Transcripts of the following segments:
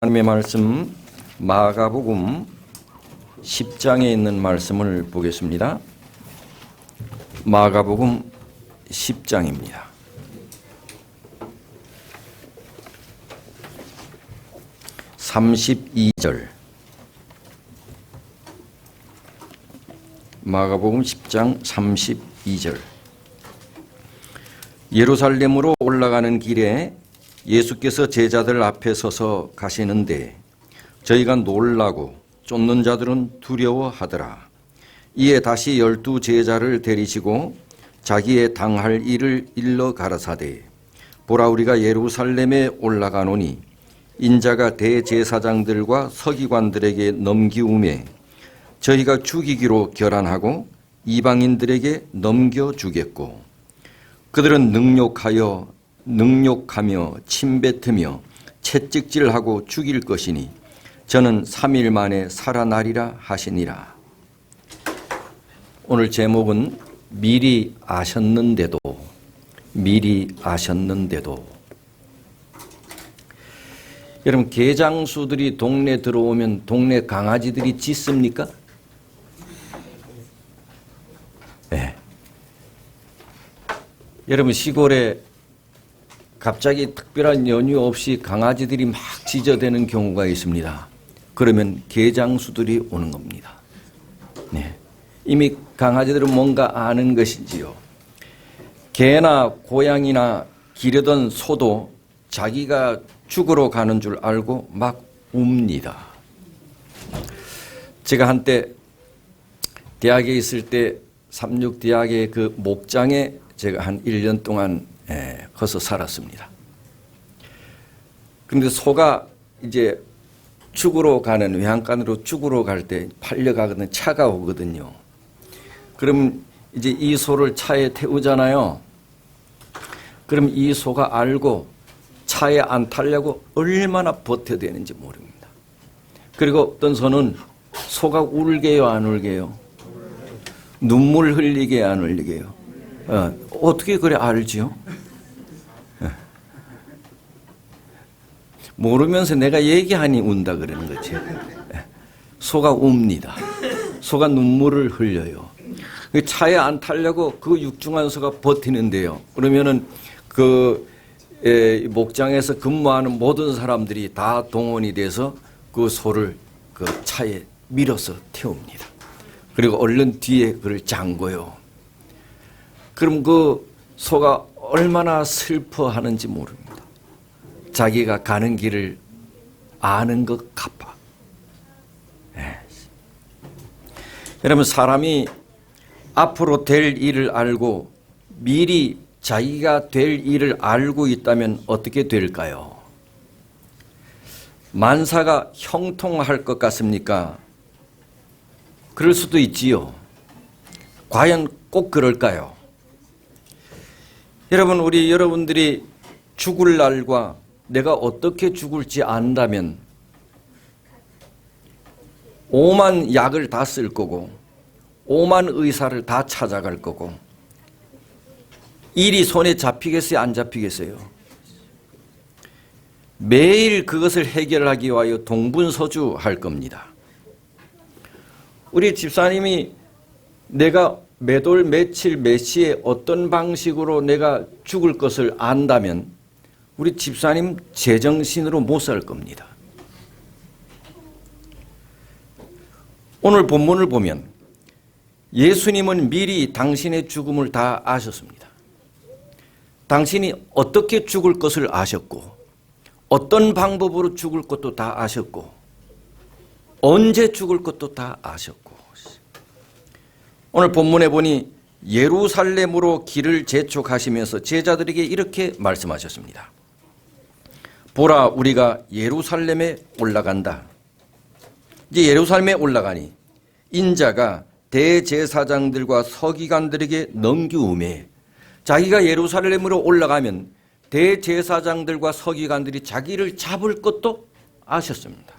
하나님의 말씀 마가복음 10장에 있는 말씀을 보겠습니다. 마가복음 10장입니다. (32절) 마가복음 10장 32절. 예루살렘으로 올라가는 길에 예수께서 제자들 앞에 서서 가시는데 저희가 놀라고 쫓는 자들은 두려워하더라. 이에 다시 12 제자를 데리시고 자기의 당할 일을 일러 가라사대 보라, 우리가 예루살렘에 올라가노니 인자가 대제사장들과 서기관들에게 넘기우매 저희가 죽이기로 결안하고 이방인들에게 넘겨주겠고 그들은 능욕하며 침뱉으며 채찍질하고 죽일 것이니 저는 3일 만에 살아나리라 하시니라. 오늘 제목은 미리 아셨는데도. 여러분, 개장수들이 동네 들어오면 동네 강아지들이 짖습니까? 네. 여러분, 시골에 갑자기 특별한 연유 없이 강아지들이 막 짖어대는 경우가 있습니다. 그러면 개장수들이 오는 겁니다. 네. 이미 강아지들은 뭔가 아는 것인지요. 개나 고양이나 기르던 소도 자기가 죽으러 가는 줄 알고 막 웁니다. 제가 한때 대학에 있을 때 삼육대학의 그 목장에 제가 한 1년 동안 거서 살았습니다. 그런데 소가 이제 죽으러 가는, 외양간으로 죽으러 갈 때 팔려가거든, 차가 오거든요. 그럼 이제 이 소를 차에 태우잖아요. 그럼 이 소가 알고 차에 안 타려고 얼마나 버텨대는지 모릅니다. 그리고 어떤 소는 소가 울게요, 안 울게요? 눈물 흘리게, 안 흘리게요? 어떻게 그래 알지요? 모르면서 내가 얘기하니 운다 그러는 거지. 소가 웁니다. 소가 눈물을 흘려요. 차에 안 타려고 그 육중한 소가 버티는데요. 그러면은 그 목장에서 근무하는 모든 사람들이 다 동원이 돼서 그 소를 그 차에 밀어서 태웁니다. 그리고 얼른 뒤에 그를 잠궈요. 그럼 그 소가 얼마나 슬퍼하는지 모릅니다. 자기가 가는 길을 아는 것 같아. 여러분, 사람이 앞으로 될 일을 알고 미리 자기가 될 일을 알고 있다면 어떻게 될까요? 만사가 형통할 것 같습니까? 그럴 수도 있지요. 과연 꼭 그럴까요? 여러분, 여러분들이 죽을 날과 내가 어떻게 죽을지 안다면 오만 약을 다 쓸 거고 오만 의사를 다 찾아갈 거고 일이 손에 잡히겠어요, 안 잡히겠어요? 매일 그것을 해결하기 위하여 동분서주할 겁니다. 우리 집사님이 내가 몇 월 며칠 몇 시에 어떤 방식으로 내가 죽을 것을 안다면 우리 집사님 제정신으로 못 살 겁니다. 오늘 본문을 보면 예수님은 미리 당신의 죽음을 다 아셨습니다. 당신이 어떻게 죽을 것을 아셨고 어떤 방법으로 죽을 것도 다 아셨고 언제 죽을 것도 다 아셨고 오늘 본문에 보니 예루살렘으로 길을 재촉하시면서 제자들에게 이렇게 말씀하셨습니다. 보라, 우리가 예루살렘에 올라간다. 이제 예루살렘에 올라가니 인자가 대제사장들과 서기관들에게 넘기우매 자기가 예루살렘으로 올라가면 대제사장들과 서기관들이 자기를 잡을 것도 아셨습니다.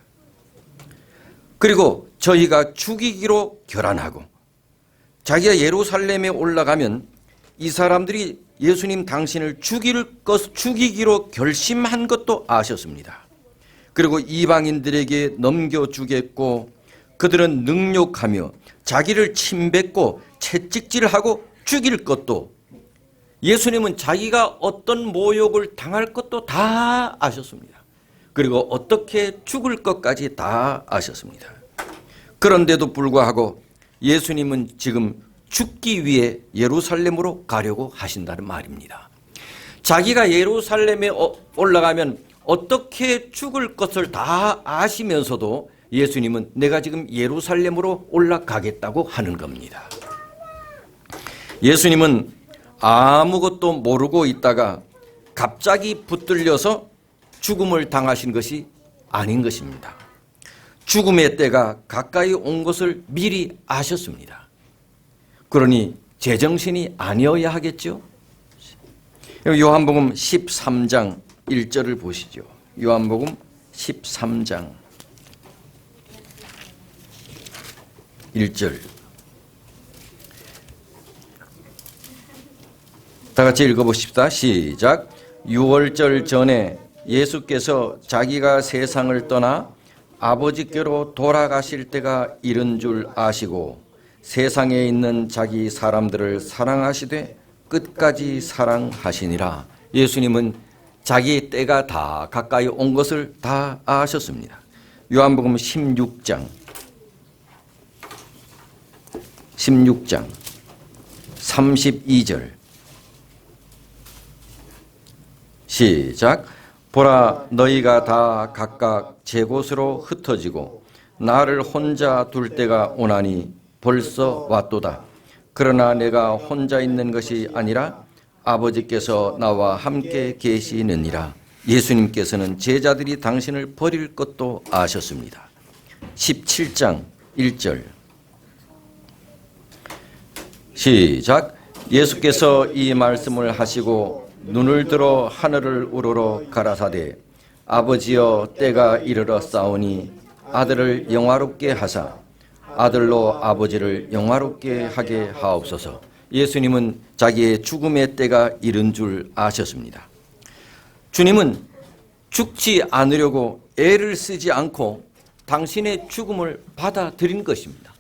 그리고 저희가 죽이기로 결안하고 자기가 예루살렘에 올라가면 이 사람들이 예수님 당신을 죽이기로 결심한 것도 아셨습니다. 그리고 이방인들에게 넘겨주겠고 그들은 능욕하며 자기를 침뱉고 채찍질하고 죽일 것도, 예수님은 자기가 어떤 모욕을 당할 것도 다 아셨습니다. 그리고 어떻게 죽을 것까지 다 아셨습니다. 그런데도 불구하고 예수님은 지금 죽기 위해 예루살렘으로 가려고 하신다는 말입니다. 자기가 예루살렘에 올라가면 어떻게 죽을 것을 다 아시면서도 예수님은 내가 지금 예루살렘으로 올라가겠다고 하는 겁니다. 예수님은 아무것도 모르고 있다가 갑자기 붙들려서 죽음을 당하신 것이 아닌 것입니다. 죽음의 때가 가까이 온 것을 미리 아셨습니다. 그러니 제정신이 아니어야 하겠죠. 요한복음 13장 1절을 보시죠. 요한복음 13장 1절. 다 같이 읽어보십시다. 시작. 유월절 전에 예수께서 자기가 세상을 떠나 아버지께로 돌아가실 때가 이른 줄 아시고 세상에 있는 자기 사람들을 사랑하시되 끝까지 사랑하시니라. 예수님은 자기 때가 다 가까이 온 것을 다 아셨습니다. 요한복음 16장 32절 시작. 보라, 너희가 다 각각 제 곳으로 흩어지고 나를 혼자 둘 때가 오나니 벌써 왔도다. 그러나 내가 혼자 있는 것이 아니라 아버지께서 나와 함께 계시느니라. 예수님께서는 제자들이 당신을 버릴 것도 아셨습니다. 17장 1절 시작. 예수께서 이 말씀을 하시고 눈을 들어 하늘을 우러러 가라사대 아버지여, 때가 이르러 싸우니 아들을 영화롭게 하사 아들로 아버지를 영화롭게 하게 하옵소서. 예수님은 자기의 죽음의 때가 이른 줄 아셨습니다. 주님은 죽지 않으려고 애를 쓰지 않고 당신의 죽음을 받아들인 것입니다.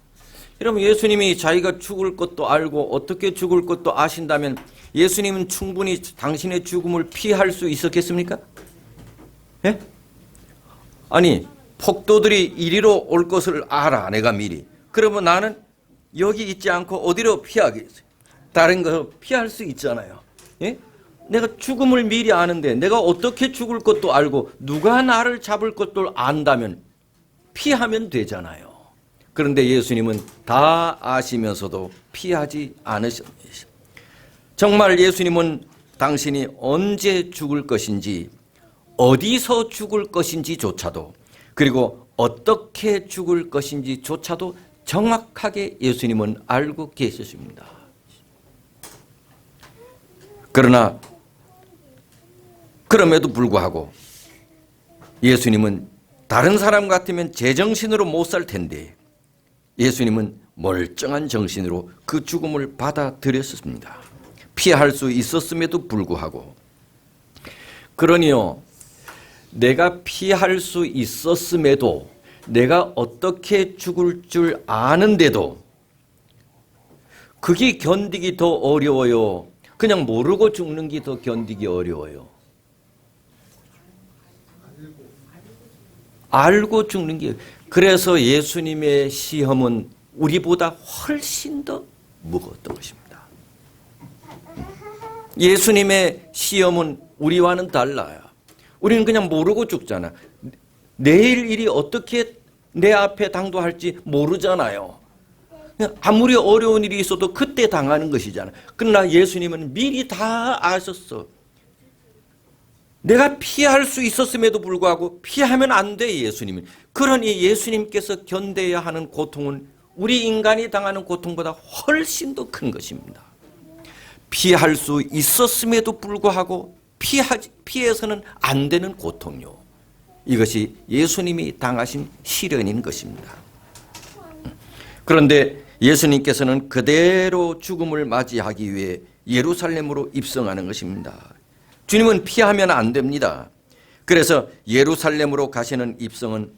여러분, 예수님이 자기가 죽을 것도 알고 어떻게 죽을 것도 아신다면 예수님은 충분히 당신의 죽음을 피할 수 있었겠습니까? 예? 아니, 폭도들이 이리로 올 것을 알아, 내가 미리. 그러면 나는 여기 있지 않고 어디로 피하겠어요? 다른 거 피할 수 있잖아요. 예? 내가 죽음을 미리 아는데, 내가 어떻게 죽을 것도 알고 누가 나를 잡을 것도 안다면 피하면 되잖아요. 그런데 예수님은 다 아시면서도 피하지 않으셨습니다. 정말 예수님은 당신이 언제 죽을 것인지, 어디서 죽을 것인지조차도, 그리고 어떻게 죽을 것인지조차도 정확하게 예수님은 알고 계셨습니다. 그러나 그럼에도 불구하고 예수님은 다른 사람 같으면 제정신으로 못 살 텐데 예수님은 멀쩡한 정신으로 그 죽음을 받아들였습니다. 피할 수 있었음에도 불구하고. 그러니요, 내가 피할 수 있었음에도, 내가 어떻게 죽을 줄 아는데도 그게 견디기 더 어려워요? 그냥 모르고 죽는 게 더 견디기 어려워요? 알고 죽는 게. 그래서 예수님의 시험은 우리보다 훨씬 더 무거웠던 것입니다. 예수님의 시험은 우리와는 달라요. 우리는 그냥 모르고 죽잖아. 내일 일이 어떻게 내 앞에 당도할지 모르잖아요. 아무리 어려운 일이 있어도 그때 당하는 것이잖아. 그러나 예수님은 미리 다 아셨어. 내가 피할 수 있었음에도 불구하고 피하면 안 돼, 예수님은. 그러니 예수님께서 견뎌야 하는 고통은 우리 인간이 당하는 고통보다 훨씬 더 큰 것입니다. 피할 수 있었음에도 불구하고 피해서는 안 되는 고통요. 이것이 예수님이 당하신 시련인 것입니다. 그런데 예수님께서는 그대로 죽음을 맞이하기 위해 예루살렘으로 입성하는 것입니다. 주님은 피하면 안 됩니다. 그래서 예루살렘으로 가시는 입성은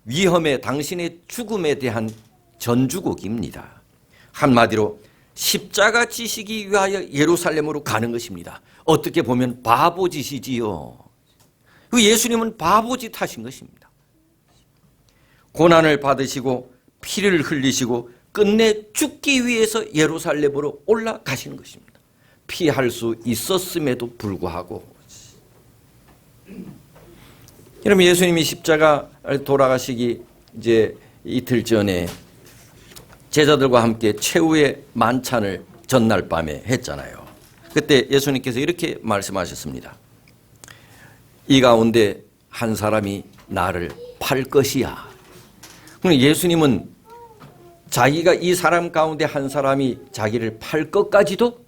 위험에 당신의 죽음에 대한 전주곡입니다. 한마디로 십자가 지시기 위하여 예루살렘으로 가는 것입니다. 어떻게 보면 바보짓이지요. 그 예수님은 바보짓 하신 것입니다. 고난을 받으시고 피를 흘리시고 끝내 죽기 위해서 예루살렘으로 올라가시는 것입니다. 피할 수 있었음에도 불구하고. 여러분, 예수님이 십자가를 돌아가시기 이제 이틀 전에 제자들과 함께 최후의 만찬을 전날 밤에 했잖아요. 그때 예수님께서 이렇게 말씀하셨습니다. 이 가운데 한 사람이 나를 팔 것이야. 그럼 예수님은 자기가 이 사람 가운데 한 사람이 자기를 팔 것까지도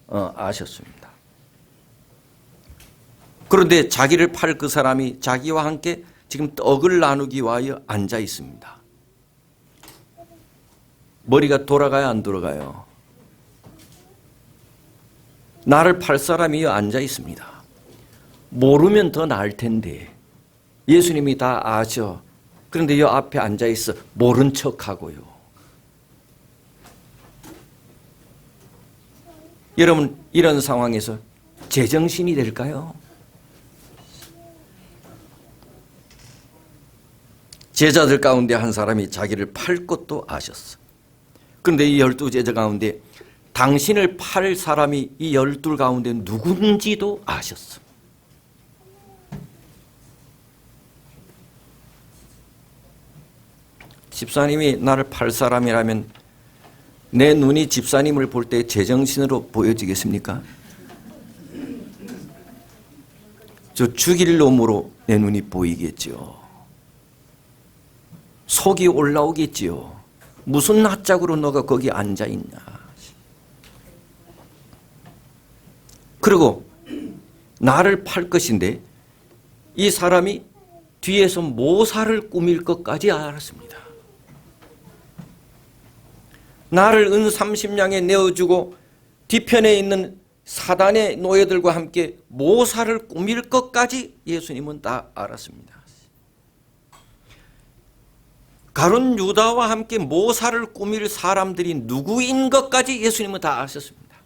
아셨습니다. 그런데 자기를 팔 그 사람이 자기와 함께 지금 떡을 나누기 위하여 앉아 있습니다. 머리가 돌아가요, 안 돌아가요? 나를 팔 사람이 앉아 있습니다. 모르면 더 나을 텐데 예수님이 다 아셔. 그런데 이 앞에 앉아 있어 모른 척하고요. 여러분, 이런 상황에서 제정신이 될까요? 제자들 가운데 한 사람이 자기를 팔 것도 아셨어. 그런데 이 12제자 가운데 당신을 팔 사람이 이 12 가운데 누군지도 아셨어. 집사님이 나를 팔 사람이라면 내 눈이 집사님을 볼 때 제정신으로 보여지겠습니까? 저 죽일 놈으로 내 눈이 보이겠죠. 속이 올라오겠지요. 무슨 낯짝으로 너가 거기 앉아있냐. 그리고 나를 팔 것인데 이 사람이 뒤에서 모사를 꾸밀 것까지 알았습니다. 나를 은 30냥에 내어주고 뒤편에 있는 사단의 노예들과 함께 모사를 꾸밀 것까지 예수님은 다 알았습니다. 가룟 유다와 함께 모사를 꾸밀 사람들이 누구인 것까지 예수님은 다 아셨습니다.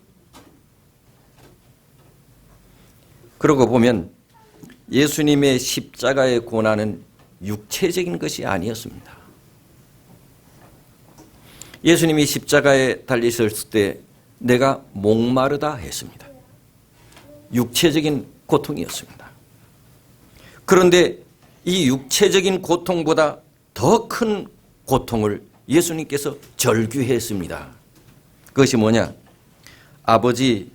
그러고 보면 예수님의 십자가의 고난은 육체적인 것이 아니었습니다. 예수님이 십자가에 달리셨을 때 내가 목마르다 했습니다. 육체적인 고통이었습니다. 그런데 이 육체적인 고통보다 더 큰 고통을 예수님께서 절규했습니다. 그것이 뭐냐? 아버지,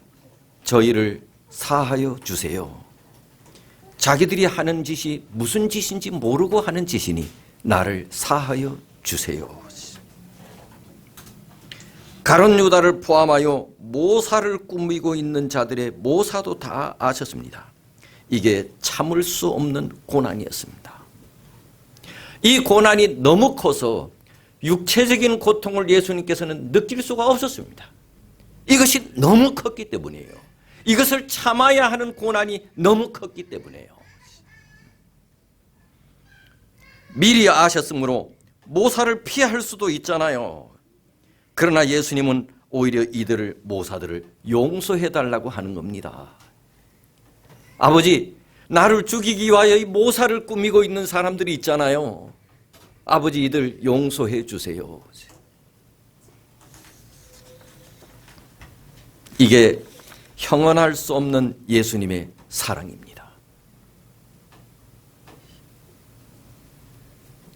저희를 사하여 주세요. 자기들이 하는 짓이 무슨 짓인지 모르고 하는 짓이니 나를 사하여 주세요. 가룟 유다를 포함하여 모사를 꾸미고 있는 자들의 모사도 다 아셨습니다. 이게 참을 수 없는 고난이었습니다. 이 고난이 너무 커서 육체적인 고통을 예수님께서는 느낄 수가 없었습니다. 이것이 너무 컸기 때문이에요. 이것을 참아야 하는 고난이 너무 컸기 때문이에요. 미리 아셨으므로 모사를 피할 수도 있잖아요. 그러나 예수님은 오히려 이들을 모사들을 용서해달라고 하는 겁니다. 아버지, 나를 죽이기 위하여 이 모사를 꾸미고 있는 사람들이 있잖아요. 아버지, 이들 용서해 주세요. 이게 형언할 수 없는 예수님의 사랑입니다.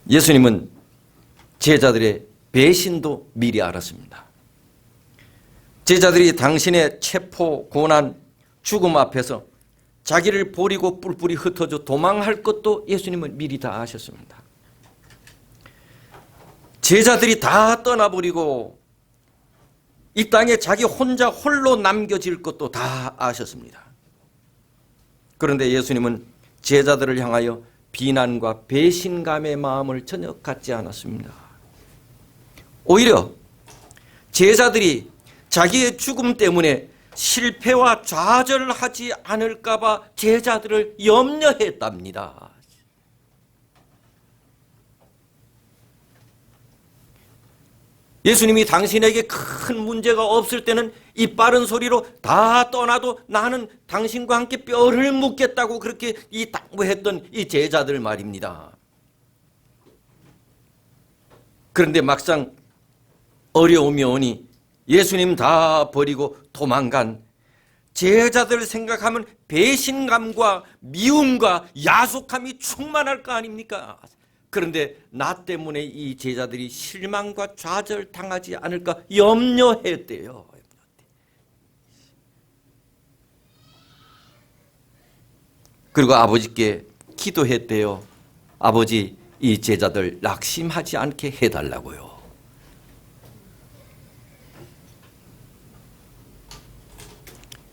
예수님은 제자들의 배신도 미리 알았습니다. 제자들이 당신의 체포, 고난, 죽음 앞에서 자기를 버리고 뿔뿔이 흩어져 도망할 것도 예수님은 미리 다 아셨습니다. 제자들이 다 떠나버리고 이 땅에 자기 혼자 홀로 남겨질 것도 다 아셨습니다. 그런데 예수님은 제자들을 향하여 비난과 배신감의 마음을 전혀 갖지 않았습니다. 오히려 제자들이 자기의 죽음 때문에 실패와 좌절하지 않을까봐 제자들을 염려했답니다. 예수님이 당신에게 큰 문제가 없을 때는 이 빠른 소리로 다 떠나도 나는 당신과 함께 뼈를 묻겠다고 그렇게 당부했던 이 제자들 말입니다. 그런데 막상 어려움이 오니 예수님 다 버리고 도망간 제자들을 생각하면 배신감과 미움과 야속함이 충만할 거 아닙니까? 그런데 나 때문에 이 제자들이 실망과 좌절당하지 않을까 염려했대요. 그리고 아버지께 기도했대요. 아버지, 이 제자들 낙심하지 않게 해달라고요.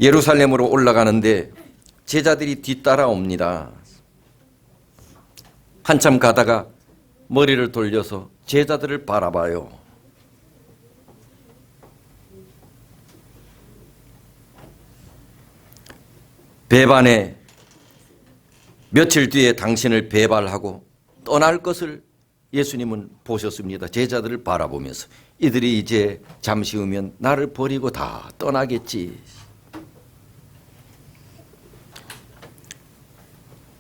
예루살렘으로 올라가는데 제자들이 뒤따라옵니다. 한참 가다가 머리를 돌려서 제자들을 바라봐요. 배반에 며칠 뒤에 당신을 배발하고 떠날 것을 예수님은 보셨습니다. 제자들을 바라보면서 이들이 이제 잠시 후면 나를 버리고 다 떠나겠지.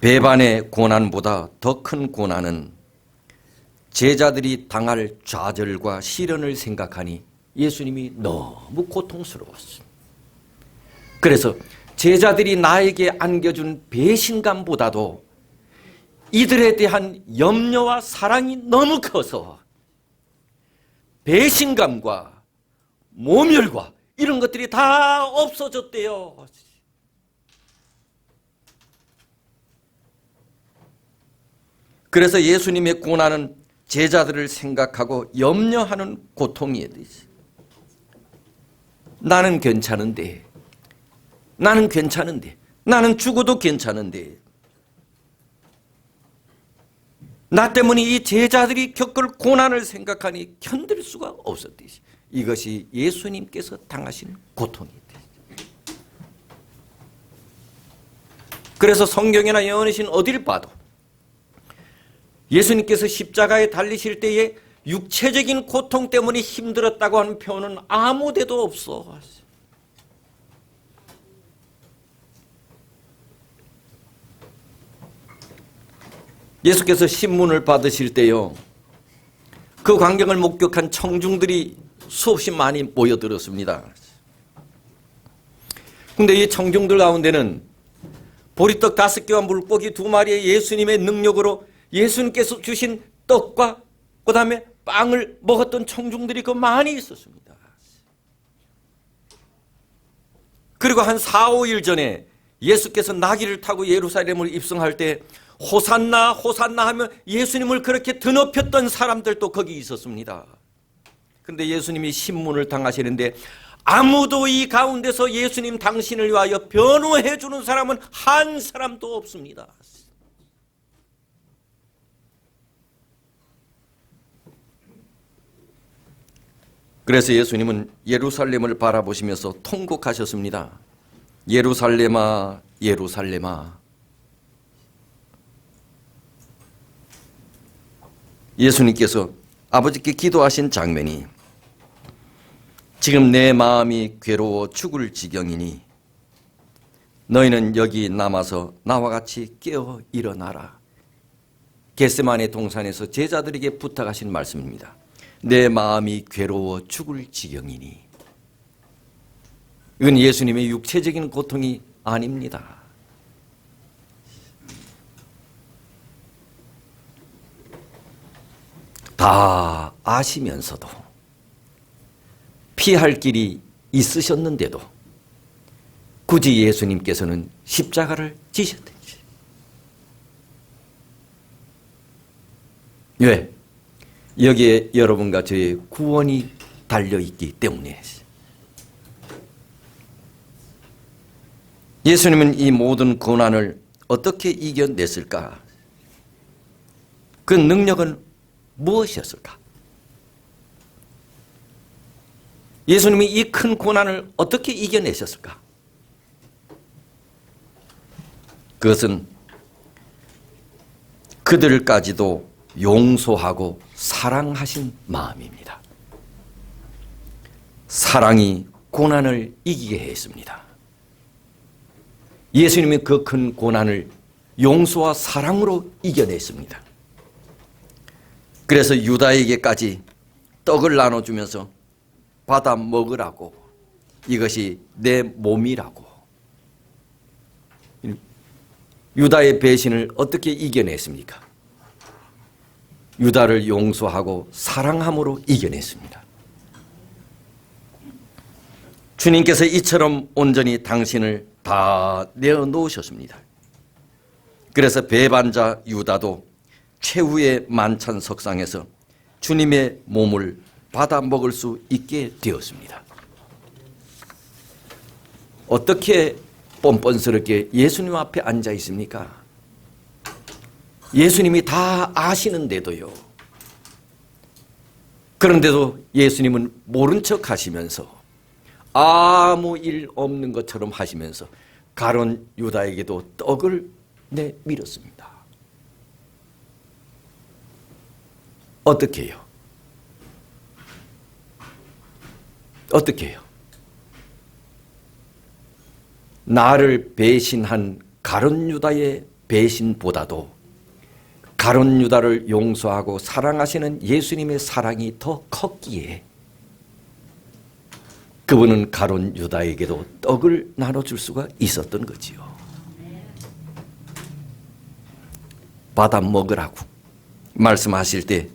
배반의 고난보다 더 큰 고난은 제자들이 당할 좌절과 시련을 생각하니 예수님이 너무 고통스러웠습니다. 그래서 제자들이 나에게 안겨준 배신감보다도 이들에 대한 염려와 사랑이 너무 커서 배신감과 모멸과 이런 것들이 다 없어졌대요. 그래서 예수님의 고난은 제자들을 생각하고 염려하는 고통이에요. 나는 괜찮은데, 나는 괜찮은데, 나는 죽어도 괜찮은데, 나 때문에 이 제자들이 겪을 고난을 생각하니 견딜 수가 없었듯이 이것이 예수님께서 당하신 고통이에요. 그래서 성경이나 예언이신 어딜 봐도 예수님께서 십자가에 달리실 때에 육체적인 고통 때문에 힘들었다고 하는 표현은 아무 데도 없어. 예수께서 신문을 받으실 때요, 그 광경을 목격한 청중들이 수없이 많이 모여들었습니다. 그런데 이 청중들 가운데는 보리떡 5개와 물고기 2마리의 예수님의 능력으로 예수님께서 주신 떡과 그 다음에 빵을 먹었던 청중들이 그 많이 있었습니다. 그리고 한 4, 5일 전에 예수께서 나귀를 타고 예루살렘을 입성할 때 호산나 호산나 하며 예수님을 그렇게 드높였던 사람들도 거기 있었습니다. 그런데 예수님이 신문을 당하시는데 아무도 이 가운데서 예수님 당신을 위하여 변호해 주는 사람은 한 사람도 없습니다. 그래서 예수님은 예루살렘을 바라보시면서 통곡하셨습니다. 예루살렘아, 예루살렘아. 예수님께서 아버지께 기도하신 장면이 지금 내 마음이 괴로워 죽을 지경이니 너희는 여기 남아서 나와 같이 깨어 일어나라. 겟세마네 동산에서 제자들에게 부탁하신 말씀입니다. 내 마음이 괴로워 죽을 지경이니. 이건 예수님의 육체적인 고통이 아닙니다. 다 아시면서도 피할 길이 있으셨는데도 굳이 예수님께서는 십자가를 지셨든지. 왜? 여기에 여러분과 저의 구원이 달려있기 때문에. 예수님은 이 모든 고난을 어떻게 이겨냈을까? 그 능력은 무엇이었을까? 예수님이 이 큰 고난을 어떻게 이겨내셨을까? 그것은 그들까지도 용서하고 사랑하신 마음입니다. 사랑이 고난을 이기게 했습니다. 예수님이 그 큰 고난을 용서와 사랑으로 이겨냈습니다. 그래서 유다에게까지 떡을 나눠주면서 받아 먹으라고, 이것이 내 몸이라고. 유다의 배신을 어떻게 이겨냈습니까? 유다를 용서하고 사랑함으로 이겨냈습니다. 주님께서 이처럼 온전히 당신을 다 내어놓으셨습니다. 그래서 배반자 유다도 최후의 만찬 석상에서 주님의 몸을 받아 먹을 수 있게 되었습니다. 어떻게 뻔뻔스럽게 예수님 앞에 앉아 있습니까? 예수님이 다 아시는데도요. 그런데도 예수님은 모른 척 하시면서 아무 일 없는 것처럼 하시면서 가룟 유다에게도 떡을 내밀었습니다. 어떻게 해요? 어떻게 해요? 나를 배신한 가룟 유다의 배신보다도 가룟 유다를 용서하고 사랑하시는 예수님의 사랑이 더 컸기에 그분은 가룟 유다에게도 떡을 나눠줄 수가 있었던 거지요. 받아 먹으라고 말씀하실 때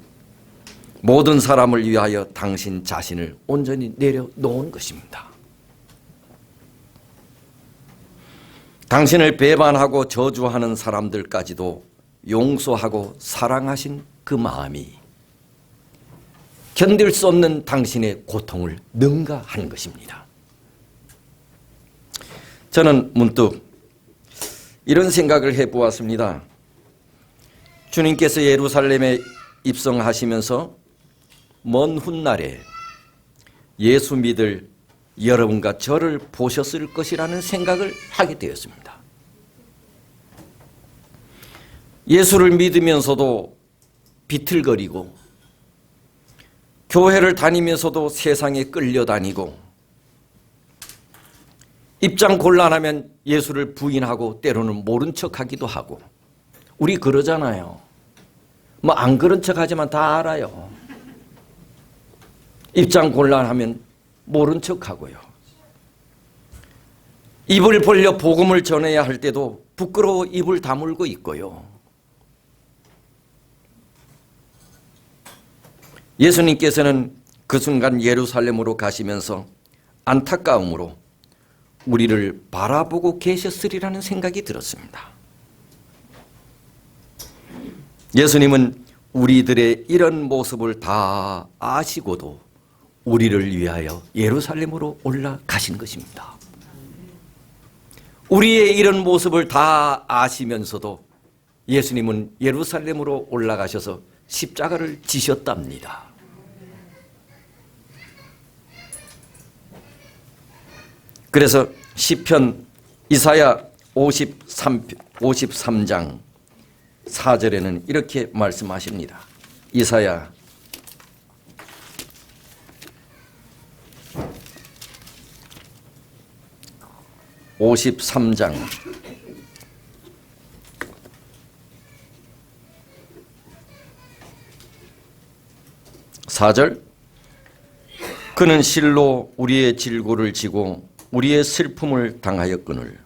모든 사람을 위하여 당신 자신을 온전히 내려놓은 것입니다. 당신을 배반하고 저주하는 사람들까지도 용서하고 사랑하신 그 마음이 견딜 수 없는 당신의 고통을 능가하는 것입니다. 저는 문득 이런 생각을 해보았습니다. 주님께서 예루살렘에 입성하시면서 먼 훗날에 예수 믿을 여러분과 저를 보셨을 것이라는 생각을 하게 되었습니다. 예수를 믿으면서도 비틀거리고 교회를 다니면서도 세상에 끌려다니고 입장 곤란하면 예수를 부인하고 때로는 모른 척하기도 하고 우리 그러잖아요. 뭐 안 그런 척하지만 다 알아요. 입장 곤란하면 모른 척하고요. 입을 벌려 복음을 전해야 할 때도 부끄러워 입을 다물고 있고요. 예수님께서는 그 순간 예루살렘으로 가시면서 안타까움으로 우리를 바라보고 계셨으리라는 생각이 들었습니다. 예수님은 우리들의 이런 모습을 다 아시고도 우리를 위하여 예루살렘으로 올라가신 것입니다. 우리의 이런 모습을 다 아시면서도 예수님은 예루살렘으로 올라가셔서 십자가를 지셨답니다. 그래서 시편 이사야 53장 4절에는 이렇게 말씀하십니다. 이사야 53장 4절 그는 실로 우리의 질고를 지고 우리의 슬픔을 당하였거늘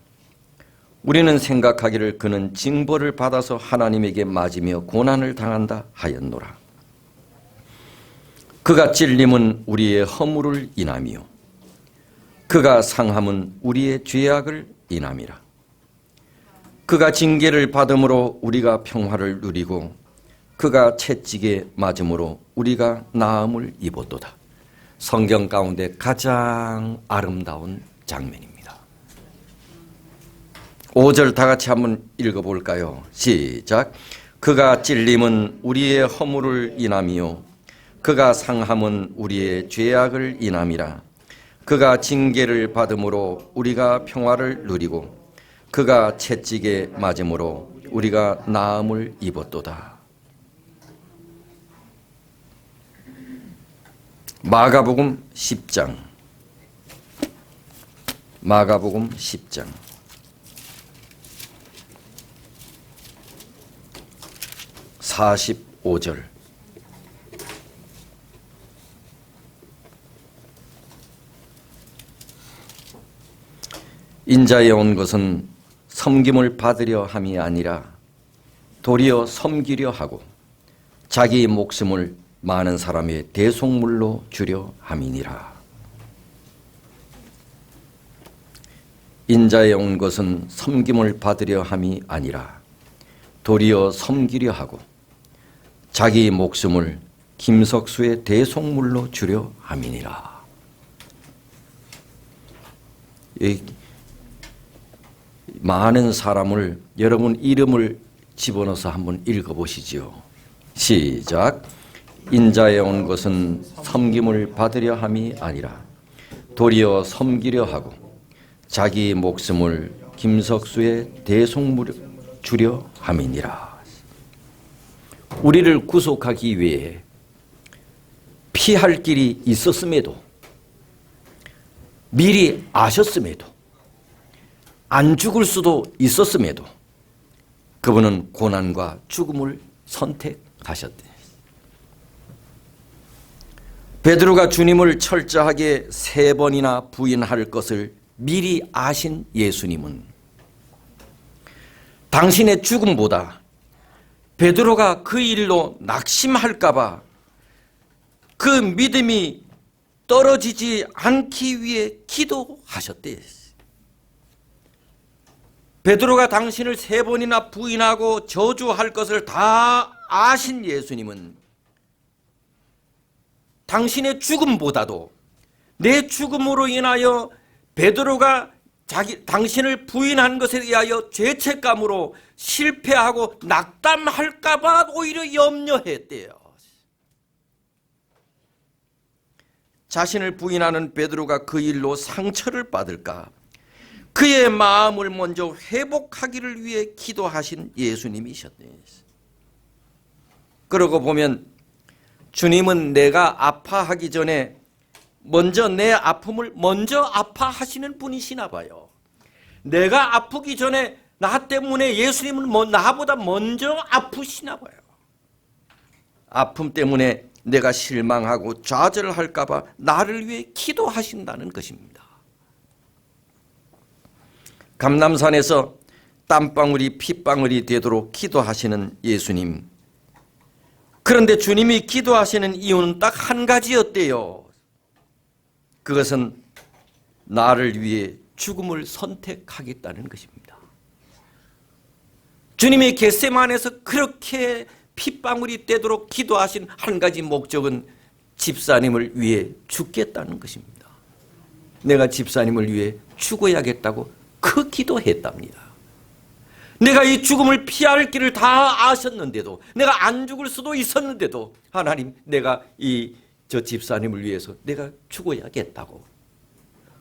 우리는 생각하기를 그는 징벌을 받아서 하나님에게 맞으며 고난을 당한다 하였노라. 그가 찔림은 우리의 허물을 인하며 그가 상함은 우리의 죄악을 인함이라. 그가 징계를 받음으로 우리가 평화를 누리고 그가 채찍에 맞음으로 우리가 나음을 입었도다. 성경 가운데 가장 아름다운 장면입니다. 5절 다 같이 한번 읽어볼까요? 시작. 그가 찔림은 우리의 허물을 인하며 그가 상함은 우리의 죄악을 인함이라. 그가 징계를 받음으로 우리가 평화를 누리고 그가 채찍에 맞음으로 우리가 나음을 입었도다. 마가복음 10장 45절. 인자에 온 것은 섬김을 받으려 함이 아니라 도리어 섬기려 하고 자기 목숨을 많은 사람의 대속물로 주려 함이니라. 인자에 온 것은 섬김을 받으려 함이 아니라 도리어 섬기려 하고 자기 목숨을 김석수의 대속물로 주려 함이니라. 많은 사람을 여러분 이름을 집어넣어서 한번 읽어보시죠. 시작. 인자에 온 것은 섬김을 받으려 함이 아니라 도리어 섬기려 하고 자기 목숨을 김석수의 대속물로 주려 함이니라. 우리를 구속하기 위해 피할 길이 있었음에도 미리 아셨음에도 안 죽을 수도 있었음에도 그분은 고난과 죽음을 선택하셨대. 베드로가 주님을 철저하게 3번이나 부인할 것을 미리 아신 예수님은 당신의 죽음보다 베드로가 그 일로 낙심할까 봐 그 믿음이 떨어지지 않기 위해 기도하셨대. 베드로가 당신을 3번이나 부인하고 저주할 것을 다 아신 예수님은 당신의 죽음보다도 내 죽음으로 인하여 베드로가 당신을 부인한 것에 의하여 죄책감으로 실패하고 낙담할까 봐 오히려 염려했대요. 자신을 부인하는 베드로가 그 일로 상처를 받을까 그의 마음을 먼저 회복하기를 위해 기도하신 예수님이셨네. 그러고 보면 주님은 내가 아파하기 전에 먼저 내 아픔을 먼저 아파하시는 분이시나 봐요. 내가 아프기 전에 나 때문에 예수님은 나보다 먼저 아프시나 봐요. 아픔 때문에 내가 실망하고 좌절할까 봐 나를 위해 기도하신다는 것입니다. 감람산에서 땀방울이 핏방울이 되도록 기도하시는 예수님. 그런데 주님이 기도하시는 이유는 딱 한 가지였대요. 그것은 나를 위해 죽음을 선택하겠다는 것입니다. 주님이 겟세마네에서 그렇게 핏방울이 되도록 기도하신 한 가지 목적은 집사님을 위해 죽겠다는 것입니다. 내가 집사님을 위해 죽어야겠다고 그 기도했답니다. 내가 이 죽음을 피할 길을 다 아셨는데도, 내가 안 죽을 수도 있었는데도, 하나님, 내가 저 집사님을 위해서 내가 죽어야겠다고,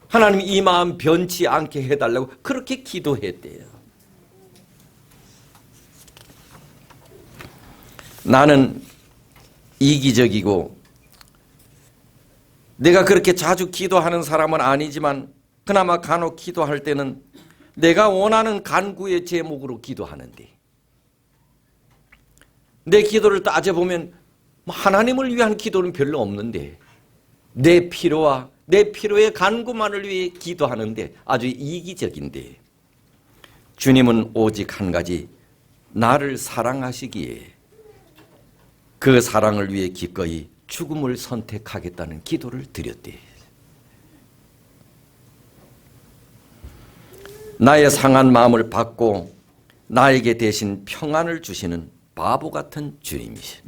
하나님 이 마음 변치 않게 해달라고 그렇게 기도했대요. 나는 이기적이고 내가 그렇게 자주 기도하는 사람은 아니지만 그나마 간혹 기도할 때는 내가 원하는 간구의 제목으로 기도하는데, 내 기도를 따져보면 하나님을 위한 기도는 별로 없는데 내 필요와 내 필요의 간구만을 위해 기도하는데 아주 이기적인데, 주님은 오직 한 가지, 나를 사랑하시기에 그 사랑을 위해 기꺼이 죽음을 선택하겠다는 기도를 드렸대. 나의 상한 마음을 받고 나에게 대신 평안을 주시는 바보 같은 주님이시.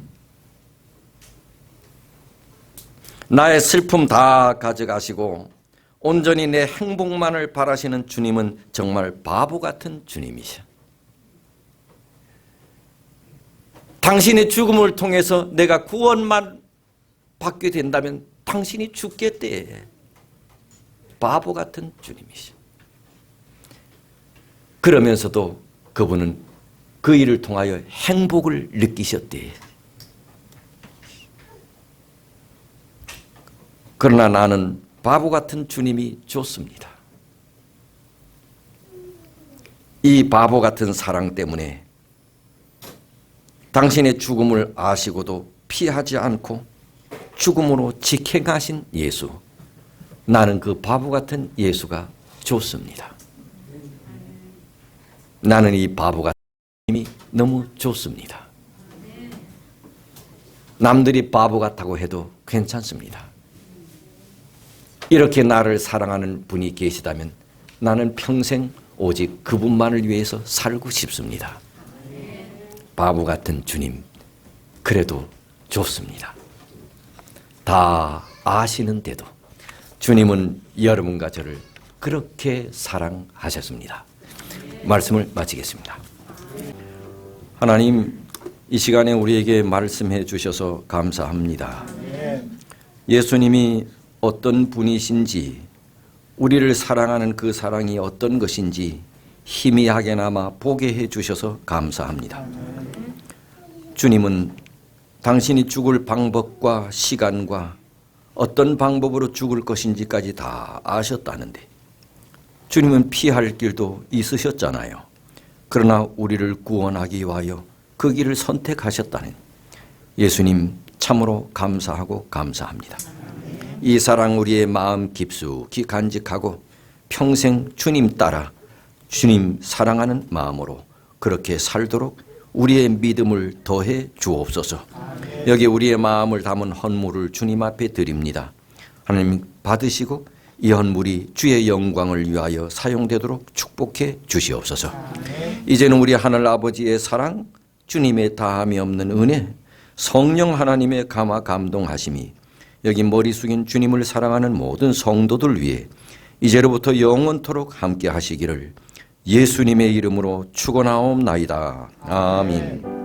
나의 슬픔 다 가져가시고 온전히 내 행복만을 바라시는 주님은 정말 바보 같은 주님이시. 당신의 죽음을 통해서 내가 구원만 받게 된다면 당신이 죽겠대. 바보 같은 주님이시. 그러면서도 그분은 그 일을 통하여 행복을 느끼셨대. 그러나 나는 바보 같은 주님이 좋습니다. 이 바보 같은 사랑 때문에 당신의 죽음을 아시고도 피하지 않고 죽음으로 직행하신 예수, 나는 그 바보 같은 예수가 좋습니다. 나는 이 바보 같은 주님이 너무 좋습니다. 남들이 바보 같다고 해도 괜찮습니다. 이렇게 나를 사랑하는 분이 계시다면 나는 평생 오직 그분만을 위해서 살고 싶습니다. 바보 같은 주님, 그래도 좋습니다. 다 아시는데도 주님은 여러분과 저를 그렇게 사랑하셨습니다. 말씀을 마치겠습니다. 하나님, 이 시간에 우리에게 말씀해 주셔서 감사합니다. 예수님이 어떤 분이신지, 우리를 사랑하는 그 사랑이 어떤 것인지 희미하게나마 보게 해 주셔서 감사합니다. 주님은 당신이 죽을 방법과 시간과 어떤 방법으로 죽을 것인지까지 다 아셨다는데 주님은 피할 길도 있으셨잖아요. 그러나 우리를 구원하기 위하여 그 길을 선택하셨다는 예수님 참으로 감사하고 감사합니다. 이 사랑 우리의 마음 깊숙이 간직하고 평생 주님 따라 주님 사랑하는 마음으로 그렇게 살도록 우리의 믿음을 더해 주옵소서. 여기 우리의 마음을 담은 헌물을 주님 앞에 드립니다. 하나님 받으시고 이 헌물이 주의 영광을 위하여 사용되도록 축복해 주시옵소서. 이제는 우리 하늘 아버지의 사랑, 주님의 다함이 없는 은혜, 성령 하나님의 감화 감동하심이 여기 머리 숙인 주님을 사랑하는 모든 성도들 위해 이제로부터 영원토록 함께 하시기를 예수님의 이름으로 축원하옵나이다. 아멘.